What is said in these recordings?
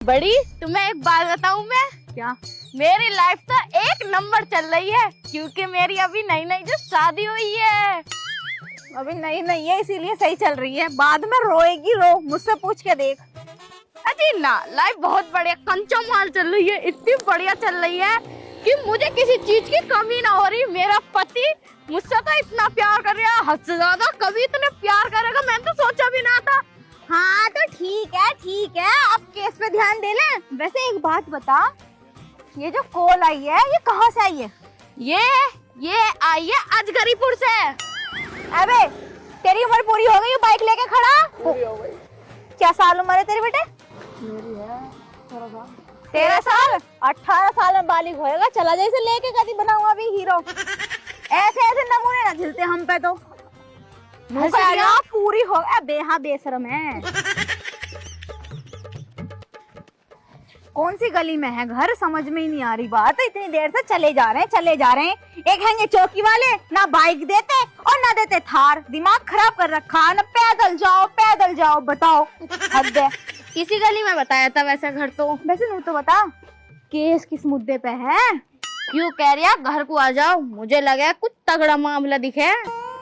बड़ी तुम्हें एक बात बताऊं मैं? क्या? मेरी लाइफ तो एक नंबर चल रही है, क्योंकि मेरी अभी नई नई जो शादी हुई है। अभी नहीं है इसीलिए सही चल रही है, बाद में रोएगी रो, मुझसे पूछ के देख। अजी ना, लाइफ बहुत बढ़िया कंचा माल चल रही है, इतनी बढ़िया चल रही है कि मुझे किसी चीज की कमी ना हो रही। मेरा पति मुझसे तो इतना प्यार कर रहा है, हद से ज्यादा। कभी इतने प्यार करेगा मैंने तो सोचा भी ना था। हाँ तो ठीक है, अब केस पे ध्यान दे ले। वैसे एक बात बता, ये जो कॉल आई है ये कहाँ से आई है? ये आई है अजगरीपुर से। अबे तेरी उम्र पूरी हो गई, बाइक लेके खड़ा? पूरी हो गई। क्या साल उम्र है तेरी बेटे? मेरी है 13 साल। 18 साल में बालिग होएगा। चला जैसे लेके कभी बनाऊंगा अभी हीरो। ऐसे नमूने ना झिलते हम पे तो। पूरी हो गया, बेहा बेशरम है। कौन सी गली में है घर, समझ में ही नहीं आ रही बात। इतनी देर से चले जा रहे हैं। एक हैं ये चौकी वाले, ना बाइक देते और ना देते थार। दिमाग खराब कर रखा ना। पैदल जाओ बताओ। हद है। किसी गली में बताया था वैसे घर तो। वैसे नू तो बता, केस किस मुद्दे पे है? क्यों कह रही है घर को आ जाओ? मुझे लगा कुछ तगड़ा मामला दिखे।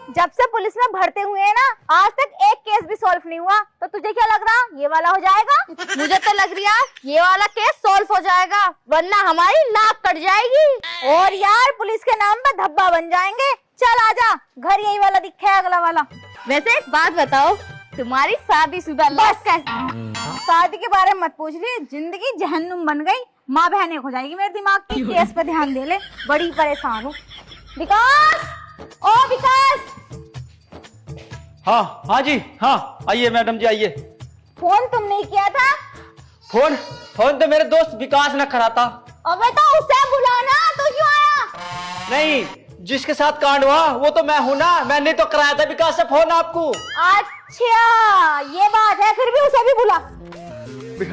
जब से पुलिस में भरते हुए हैं ना, आज तक एक केस भी सॉल्व नहीं हुआ। तो तुझे क्या लग रहा, ये वाला हो जाएगा? मुझे तो लग रहा ये वाला केस सॉल्व हो जाएगा, वरना हमारी नाक कट जाएगी। और यार पुलिस के नाम पे धब्बा बन जाएंगे। चल आजा, घर यही वाला दिखे, अगला वाला। वैसे एक बात बताओ, तुम्हारी शादीशुदा लाइफ कैसी? शादी के बारे में मत पूछ रही, जिंदगी जहन्नुम बन गई। माँ बहन एक हो जाएगी मेरे दिमाग की। केस पे ध्यान दे ले, बड़ी परेशान हूँ। विकास, ओ विकास। हाँ जी, हाँ आइए मैडम जी आइए। फोन तुमने किया था? फोन तो मेरे दोस्त विकास ने करा था। अबे तो उसे बुलाना, तू क्यों आया? नहीं, जिसके साथ कांड हुआ वो तो मैं हूं ना। मैंने तो कराया था विकास से फोन आपको। अच्छा ये बात है, फिर भी उसे भी बुला।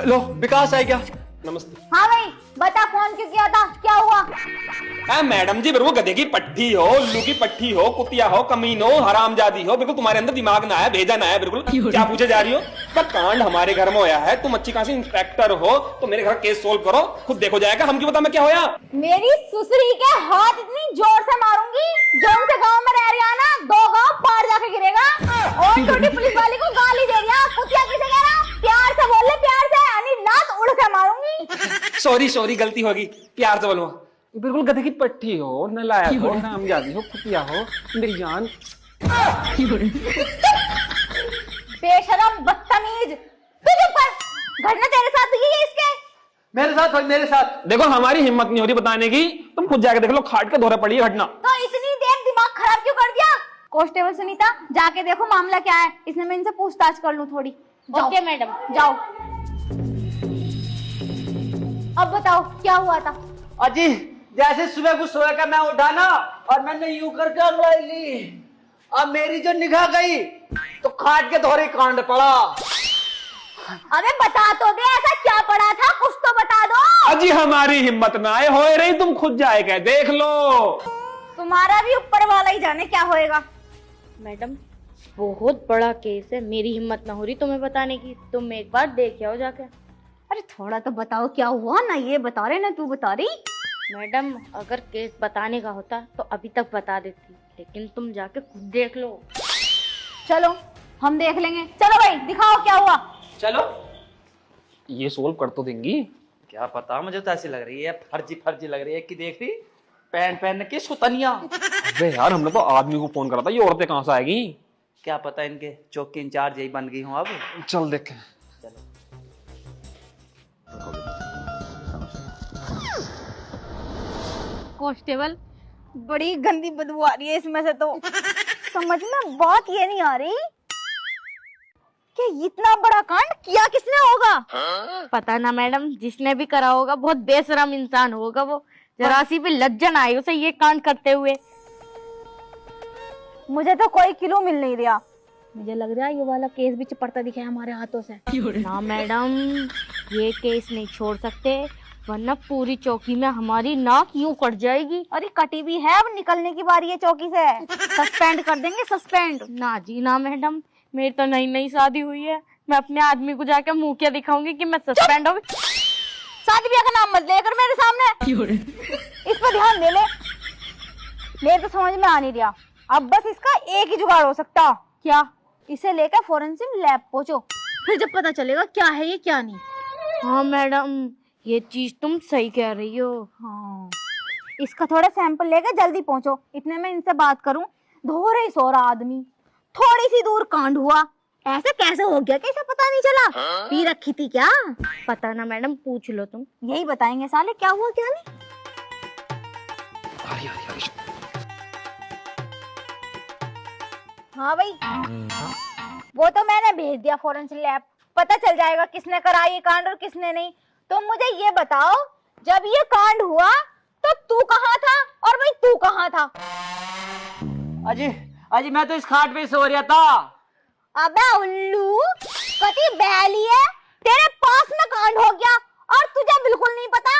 लो विकास आ गया। नमस्ते। हाँ भाई बता, फोन क्यों किया था, क्या हुआ? मैडम जी, बिल्कुल गधे की पट्टी हो, उल्लू की पट्टी हो, कुतिया हो, कमीन हो, हरामजादी हो, बिल्कुल तुम्हारे अंदर दिमाग ना आया, भेजा ना आया। बिल्कुल क्या पूछे जा रही हो? पर कांड हमारे घर में होया है, तुम अच्छी खासी इंस्पेक्टर हो तो मेरे घर केस सोल्व करो, खुद देखो जाएगा। हम क्यों बता मैं क्या होया? मेरी सुसरी के हाथ इतनी जोर से मारूंगी, जौन से गांव में रह रही है ना, 2 गांव पार जाके गिरेगा। और छोटी पुलिस वाली को गाली दे रही है, कुतिया किसे कह रहा? प्यार से बोल ले, प्यार से, यानी नाक उड़ के मारूंगी। सॉरी गलती होगी, प्यार से बोलूंगा। बिल्कुल गधे की पट्टी हो, नलायक हो, हरामजादी हो, कुतिया हो, मेरी जान। बेशरम, बदतमीज, तू चुप कर। घटना तेरे साथ हुई है इसके? मेरे साथ। देखो हमारी हिम्मत नहीं हो रही बताने की, तुम खुद जाके देख लो, खाट के धोरा पड़ी है घटना। तो इतनी देर दिमाग खराब क्यों कर दिया? कांस्टेबल सुनीता, जाके देखो मामला क्या है। इसने मैं इनसे पूछताछ कर लूं थोड़ी। ओके मैडम, जाओ। अब बताओ क्या हुआ था? अजी जैसे सुबह को सोया का मैं उठा ना, और मैंने यूं करके अंगड़ाई ली। अब मेरी जो निगाह गई तो खाट के धोरे कांड पड़ा। अबे बता तो दे, ऐसा क्या पड़ा था, कुछ तो बता दो। अजी हमारी हिम्मत ना आए, हो रही, तुम खुद जाएगा देख लो। तुम्हारा भी ऊपर वाला ही जाने क्या होएगा। मैडम बहुत बड़ा केस है, मेरी हिम्मत ना हो रही तुम्हें बताने की। तुम एक बार देख आओ जाके। अरे थोड़ा तो बताओ क्या हुआ ना, ये बता रहे ना तू बता रही। मैडम अगर केस बताने का होता तो अभी तक बता देती, लेकिन तुम जाके खुद देख लो। चलो हम देख लेंगे। चलो भाई दिखाओ क्या हुआ। चलो। ये सोल्व कर तो देंगी। क्या पता, मुझे तो ऐसी लग रही है, फर्जी लग रही है कि देख रही पैंट पहन के सुतनिया। अबे यार हमने तो आदमी को फोन करा था, ये औरतें कहाँ से आएगी? क्या पता इनके चौकी इंचार्ज यही बन गई हूँ अब। चल देखें। कांस्टेबल, बड़ी गंदी बदबू आ रही है इसमें से तो। समझ में बात ये नहीं आ रही कि इतना बड़ा कांड किया किसने होगा। पता ना मैडम, जिसने भी करा होगा बहुत बेशरम इंसान होगा वो। जरा सी भी लज्जन आई उसे ये कांड करते हुए। मुझे तो कोई किलो मिल नहीं रहा। मुझे लग रहा है ये वाला केस भी चिपड़ता दिखा है हमारे हाथों से। ना मैडम, ये केस नहीं छोड़ सकते, वरना पूरी चौकी में हमारी नाक यूं कट जाएगी। अरे कटी भी है, अब निकलने की बारी है चौकी से। सस्पेंड कर देंगे, सस्पेंड। ना जी ना मैडम, मेरी तो नई नई शादी हुई है। मैं अपने आदमी को जाके मुंह क्या दिखाऊंगी कि मैं सस्पेंड हो गई। शादी ब्याह का नाम मत लेकर मेरे सामने। इस पर ध्यान दे ले। मेरे तो समझ में आ नहीं रहा, अब बस इसका एक ही जुगाड़ हो सकता। क्या? इसे लेकर फोरेंसिक लैब पहुंचो, फिर जब पता चलेगा क्या है ये क्या नहीं। हाँ मैडम, ये चीज तुम सही कह रही हो। हाँ, इसका थोड़ा सैंपल लेकर जल्दी पहुंचो। इतने में इनसे बात करूं, धोरे सोरा आदमी, थोड़ी सी दूर कांड हुआ। ऐसे कैसे हो गया कि इसे पता नहीं चला? पी रखी थी क्या? पता ना मैडम, पूछ लो तुम। यही बताएंगे साले क्या हुआ क्या नहीं। हाँ भाई, वो तो मैंने भेज दिया फोरेंसिक लैब, पता चल जाएगा किसने करा ये कांड और किसने नहीं। तो मुझे ये बताओ, जब ये कांड हुआ तो तू कहाँ था और भाई तू कहाँ था? अजी अजी मैं तो इस खाट पे सो रहा था। अबे उल्लू, कती बैली है, तेरे पास में कांड हो गया और तुझे बिल्कुल नहीं पता?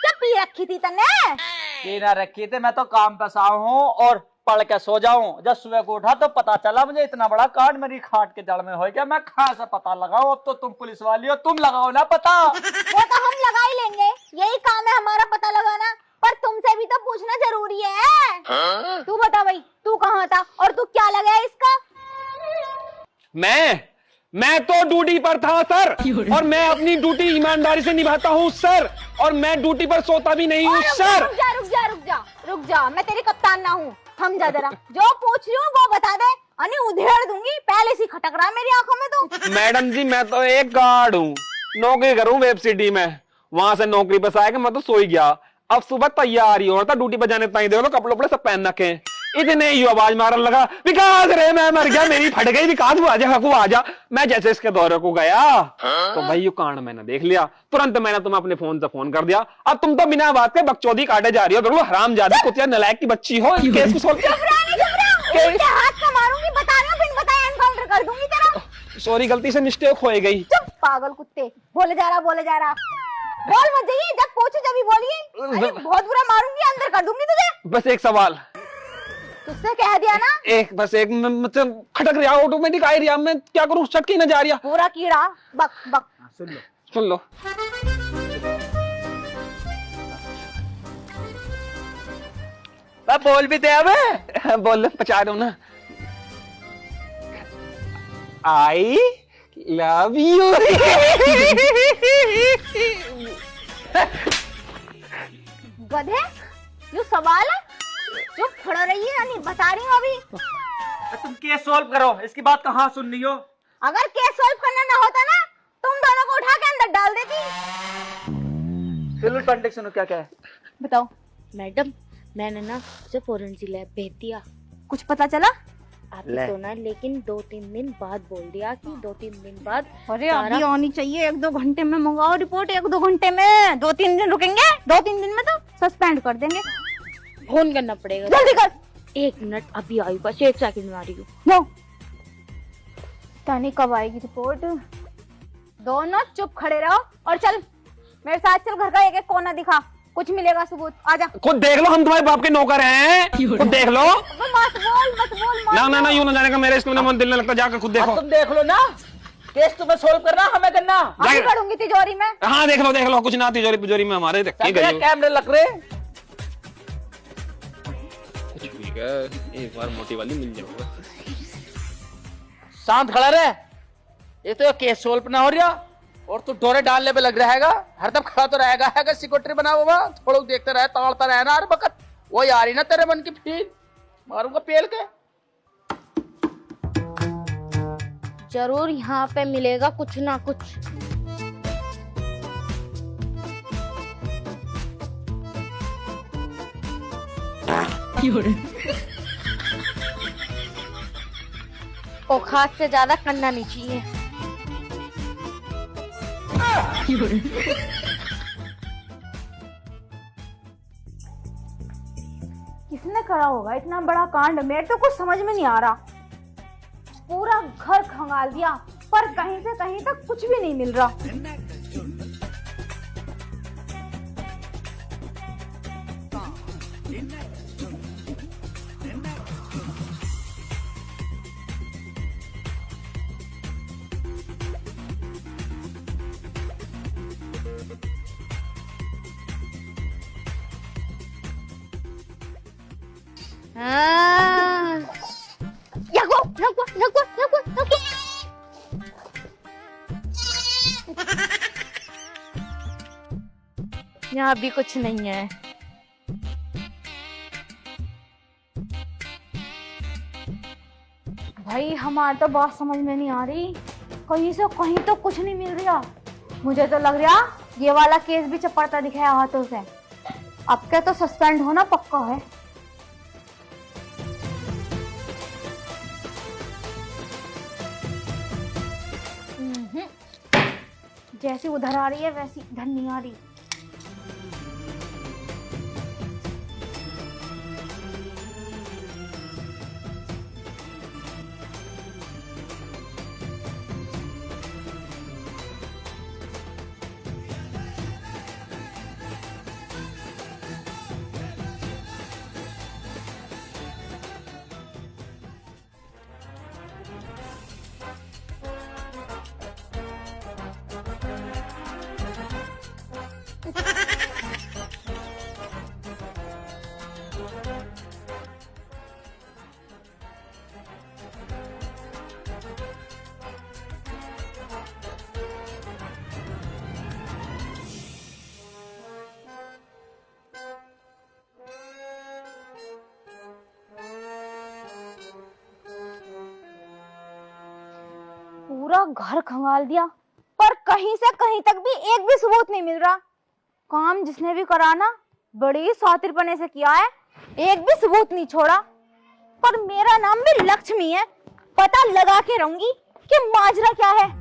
क्या पी रखी थी तने? पी ना रखी थी, मैं तो काम पे सा हूँ और पढ़ के सो जाऊं। जब सुबह को उठा तो पता चला मुझे इतना बड़ा कांड मेरी खाट के जड़ में हो गया। मैं कहाँ से पता लगाऊं? अब तो तुम पुलिस वाली हो, तुम लगाओ ना पता। वो तो हम लगा ही लेंगे, यही काम है हमारा पता लगाना, पर तुमसे भी तो पूछना जरूरी है। तू बता भाई, तू कहाँ था और तू क्या लगा है इसका? मैं तो ड्यूटी पर था सर, और मैं अपनी ड्यूटी ईमानदारी से निभाता हूँ सर, और मैं ड्यूटी पर सोता भी नहीं हूँ सर। रुक जा, मैं तेरी कप्तान ना हूँ, समझा जरा। जो पूछ रही हूँ वो बता दे, अन्य उधेड़ दूंगी। पहले से खटक रहा है मेरी आंखों में तो। मैडम जी, मैं तो एक गार्ड हूँ, नौकरी करूँ वेब सिटी में। वहां से नौकरी पर आया कि मैं तो सो ही गया। अब सुबह तैयारी हो रहा था ड्यूटी पर जाने तक, देखो कपड़े उपड़े सब पहन रखे। इतने ही आवाज मारने लगा, विकास रे मैं मर गया, मेरी फट गई, विकास वो आजा। मैं जैसे इसके दौरे को गया तो भाई ये कांड मैंने देख लिया। तुरंत मैंने तुम्हें अपने फोन से फोन कर दिया। अब तुम तो बिना बात के बकचोदी काटे जा रही हो। बिल्कुल हरामजादी कुतिया नलायक की बच्ची हो। इस केस को सोल्व हाथ से मारूंगी, बता रही हूँ, बिन बताए एनकाउंटर कर दूंगी तेरा। सॉरी, गलती से मिस्टेक हो गई। चुप पागल कुत्ते, बोले जा रहा बोल मत जाइए, जब पूछो जब ही बोलिए। अरे बहुत बुरा मारूंगी, अंदर कर दूंगी तुझे। बस एक सवाल, तुझसे कह दिया ना। बस एक मतलब खटक रहा, ऑटोमेटिक आ रही, मैं क्या करूं? चटकी न जा रही। पूरा कीड़ा बक। सुन लो। बोल भी दे अब। बोल, पचा दो ना। I love you. गधे, ये सवाल है? चुप खड़ा रहिए, नहीं बता रही हूँ अभी। तुम केस सोल्व करो, इसकी बात कहाँ सुन रही हो? अगर केस सोल्व करना ना होता ना, तुम दोनों को उठा के अंदर डाल देती। चलो कंटेक्ट सुनो, क्या क्या है बताओ। मैडम, मैंने ना उसे फोरेंसिक लैब भेज दिया। कुछ पता चला? अभी तो ना, लेकिन 2-3 दिन बाद बोल दिया कि 2-3 दिन बाद। अरे अभी आनी चाहिए, 1-2 घंटे में मंगाओ रिपोर्ट। 1-2 घंटे में? 2-3 दिन रुकेंगे? 2-3 दिन में तो सस्पेंड कर देंगे। फोन करना पड़ेगा। जल्दी कर। 1 मिनट, अभी आई, बस 1 सेकंड में आ रही हूँ। नो, तानी कब आएगी रिपोर्ट? दोनों चुप खड़े रहो और चल मेरे साथ चल। घर का एक एक कोना दिखा, कुछ मिलेगा सबूत। आजा। खुद देख लो, हम तुम्हारे बाप के नौकर हैं। खुद देख लो। मत बोल। ना यूं ना जाने का, मेरे इसमें मन दिल नहीं लगता। जाकर खुद देखो। तुम देख लो ना, केस तुम्हें सोल्व करना, हमें करना। अभी करूंगी तिजोरी में। हाँ देख लो, कुछ ना तिजोरी में हमारे कैमरे लग रहे। ठीक है, एक बार मोटी वाली मिल जाऊंगा। शांत खड़ा रहे, ये तो केस सोल्व ना हो रहा और तू डोरे डालने पे लग रहेगा। हरदम खड़ा तो रहेगा, अगर सिक्योरिटी बना हुआ थोड़ा देखते रहे, ताड़ता रहे ना हर वक्त। वो यारी ना तेरे मन की फील मारूंगा पेल के। जरूर यहाँ पे मिलेगा कुछ ना कुछ। औकात से ज्यादा करना नहीं चाहिए। किसने करा होगा इतना बड़ा कांड? मेरे तो कुछ समझ में नहीं आ रहा। पूरा घर खंगाल दिया, पर कहीं से कहीं तक कुछ भी नहीं मिल रहा। हाँ। नको, नको, नको, नको, नको। यहाँ भी कुछ नहीं है। भाई हमारी तो बात समझ में नहीं आ रही, कहीं से कहीं तो कुछ नहीं मिल रहा। मुझे तो लग रहा ये वाला केस भी चपड़ता दिखाया हाथों से। अब क्या तो सस्पेंड होना पक्का है। जैसी उधर आ रही है वैसी इधर नहीं आ रही। पूरा घर खंगाल दिया, पर कहीं से कहीं तक भी एक भी सबूत नहीं मिल रहा। काम जिसने भी कराना बड़ी शातिरपने से किया है, एक भी सबूत नहीं छोड़ा। पर मेरा नाम भी लक्ष्मी है, पता लगा के रहूंगी कि माजरा क्या है।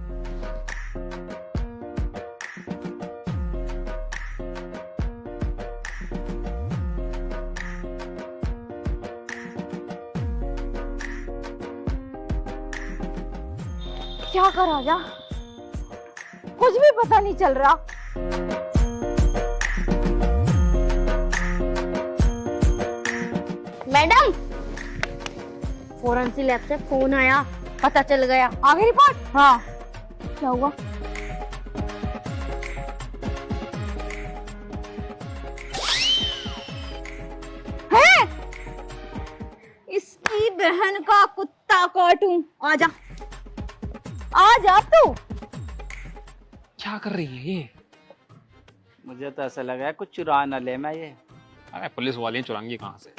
क्या कर राजा, कुछ भी पता नहीं चल रहा। मैडम, फोरेंसिक लैब से फोन आया, पता चल गया। आ गई रिपोर्ट? हाँ, क्या हुआ? है? इसकी बहन का कुत्ता काटूं। आजा आजा तू। क्या कर रही है ये? मुझे तो ऐसा लगा है कुछ चुरा न ले मैं ये। अरे पुलिस वाले चुराएंगे कहाँ से?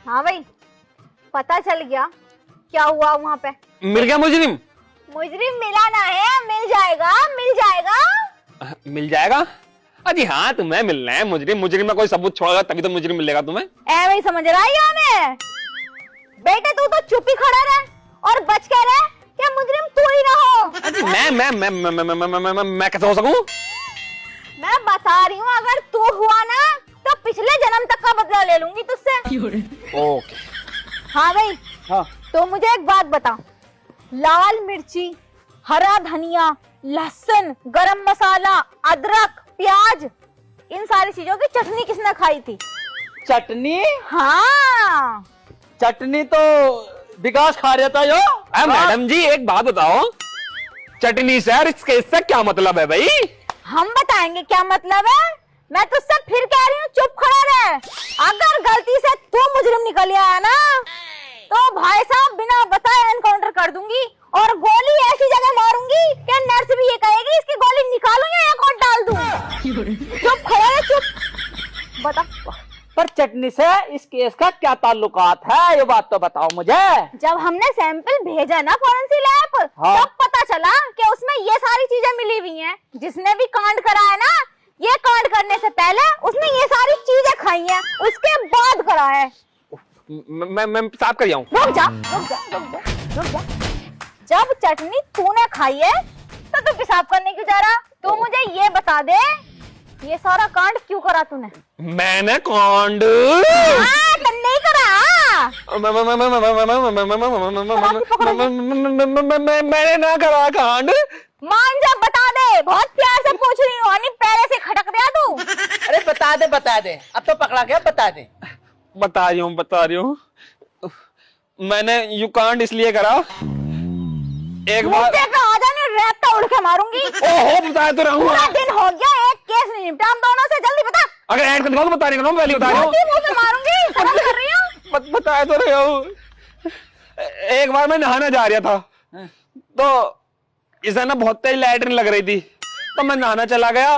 हाँ भाई, पता चल गया क्या हुआ वहाँ पे। मिल गया मुजरिम? मुजरिम मिला ना है, मिल जाएगा मिल जाएगा। मिल जाएगा? अजी हाँ, तुम्हें मिलना है मुजरिम। मुजरिम में कोई सबूत छोड़ेगा तभी तो मुजरिम मिलेगा तुम्हें। ऐ वही समझ रहा है हमें। बेटे तू तो चुप ही खड़ा रह और बच के रह कि मुजरिम तू ही ना हो। मैं कैसे हो सकूं? मैं बता रही हूँ, अगर तू हुआ ना तो पिछले जन्म तक का बदला ले लूंगी तुझसे। ओके। हाँ भाई, हाँ। तो मुझे एक बात बता, लाल मिर्ची, हरा धनिया, लहसुन, गरम मसाला, अदरक, प्याज, इन सारी चीजों की चटनी किसने खाई थी? चटनी? हाँ, चटनी तो विकास खा रहा था यो। मैडम जी एक बात बताओ, चटनी से और इसके इससे क्या मतलब है भाई? हम बताएंगे क्या मतलब है। मैं तुझसे फिर कह रही हूँ, चुप खड़ा रह। अगर गलती से तू मुजरिम निकल आया ना तो भाई साहब बिना बताए एनकाउंटर कर दूंगी और गोली ऐसी जगह मारूंगी कि नर्स भी ये कहेगी इसकी गोली निकालूं या एक और डाल दूं। चुप खड़ा रह, चुप। बता। पर चटनी से इस केस का क्या ताल्लुकात है, ये बात तो बताओ मुझे। जब हमने सैंपल भेजा ना फोरेंसिक लैब, हाँ। तब पता चला कि उसमें ये सारी चीजें मिली हुई हैं। जिसने भी कांड करा है ना, ये कांड करने से पहले उसने ये सारी चीजें खाई हैं, उसके बाद करा है। मैं साफ कर आऊं। रुक जा, रुक जा, रुक जा, रुक जा। जब चटनी तूने खाई है तो तू पेशाब करने क्यों जा रहा? तू मुझे ये बता दे, ये सारा कांड क्यों करा तूने? मैंने कांड नहीं करा। मैंने ना करा कांड। मान जा, बता दे, बहुत प्यार से पूछ रही हूँ, नहीं पहले से खटक दिया तू। अरे बता दे, अब तो पकड़ा गया, बता दे। बता रही हूँ। मैंने यू कांड इसलिए करा, एक बार आजा नहीं रेत उड़ के मारूंगी। ओहो बता तो रहा हूँ। पूरा दिन हो गया, एक केस नहीं निपटा हम दोनों से, जल्दी बता। अगर ऐड कर दिखाओ तो बता रही हूँ, पहले बता रही हूँ। मुंह पे मारूंगी, समझ कर रही हूँ। बताया तो रहे हो। एक बार मैं नहाना जा रहा था, तो इसे ना बहुत तेज लैट्रिन लग रही थी, तो मैं नहाना चला गया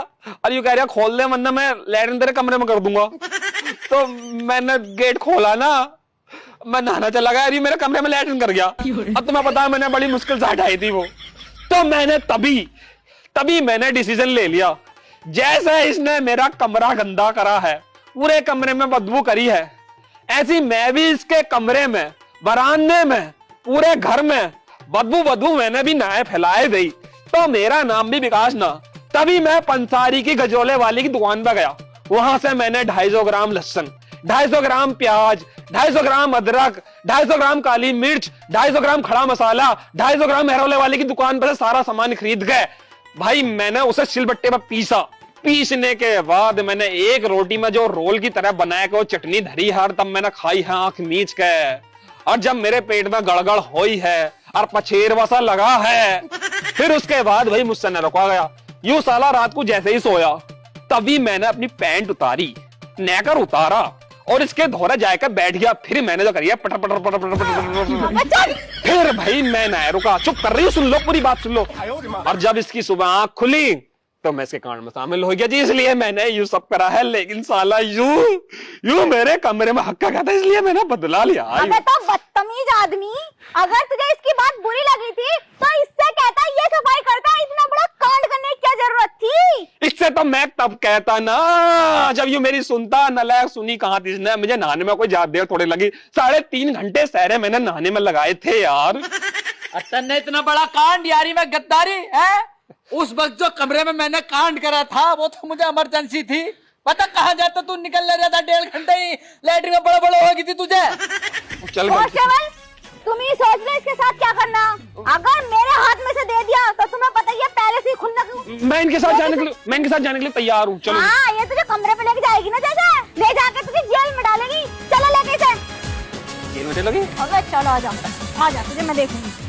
और यूं कह रहा खोल दे वरना मैं लैट्रिन तेरे कमरे में कर दूंगा। तो मैंने गेट खोला ना, मैं नहाना चला गया, अरे मेरे कमरे में लैट्रिन कर गया। अब तुम्हें पता है मैंने बड़ी मुश्किल से हटाई थी वो। तो मैंने तभी मैंने डिसीजन ले लिया, जैसे इसने मेरा कमरा गंदा करा है, पूरे कमरे में बदबू करी है, ऐसी मैं भी इसके कमरे में, बरामदे में, पूरे घर में बदबू मैंने भी नाए फैलाए दी। तो मेरा नाम भी विकास ना। तभी मैं पंसारी की गजोले वाली की दुकान पर गया, वहां से मैंने 250 ग्राम लहसुन, 250 ग्राम प्याज, 250 ग्राम अदरक, 250 ग्राम काली मिर्च, 250 ग्राम खड़ा मसाला, 250 ग्राम मेहरोले वाले की दुकान पर से सारा सामान खरीद गए भाई। मैंने उसे सिलबट्टे पर पीसने के बाद मैंने एक रोटी में जो रोल की तरह बनाया के वो चटनी धरी है, और तब मैंने खाई है आंख मीच के। और जब मेरे पेट में गड़गड़ हुई है और पछेरवा सा लगा है, फिर उसके बाद भाई मुझसे न रुका गया। यूं साला रात को जैसे ही सोया, तभी मैंने अपनी पैंट उतारी, नेकर उतारा और इसके धोरे जाकर बैठ गया। फिर मैंने जो करिया पटर पटर पटर पटर पटर, फिर भाई मैं ना रुका। चुप कर रही हूँ, सुन लो पूरी बात सुन लो। और जब इसकी सुबह आंख खुली तो मैं इसके कांड में शामिल हो गया जी, इसलिए मैंने यूं सब करा है। लेकिन साला यूं मेरे कमरे में हक्का खाता, इसलिए मैंने बदला लिया। अबे तो बदतमीज आदमी, अगर तुझे इसकी बात बुरी लगी थी तो इससे कहता ये सफाई करता, इतना बड़ा कांड करने की क्या जरूरत थी? इससे तो मैं तब कहता ना जब यूं मेरी सुनता। नलायक सुनी कहां थी इसने, मुझे नहाने में कोई ज्यादा देर थोड़ी लगी, 3.5 घंटे सहरे मैंने नहाने में लगाए थे यार। अतन ने इतना बड़ा कांड, यारी में गद्दारी है। उस वक्त जो कमरे में मैंने कांड करा था वो तो मुझे इमरजेंसी थी। पता कहां जाता तू, निकल ले रहा था, 1.5 घंटे ही लैट्रिन में बड़ा होगी थी तुझे। चल तुम ही सोच लो इसके साथ क्या करना। अगर मेरे हाथ में से दे दिया तो तुम्हें पता ही है पहले से ही खुन्नक। मैं इनके साथ जाने के लिए तैयार हूँ। चलो हाँ, ये तुझे कमरे पे लेके जाएगी ना, जैसे ले जाके तुझे जेल में डालेगी। चलो लेके इसे। जेल में चलोगी? अबे चलो आ जा तुझे मैं देखूंगी।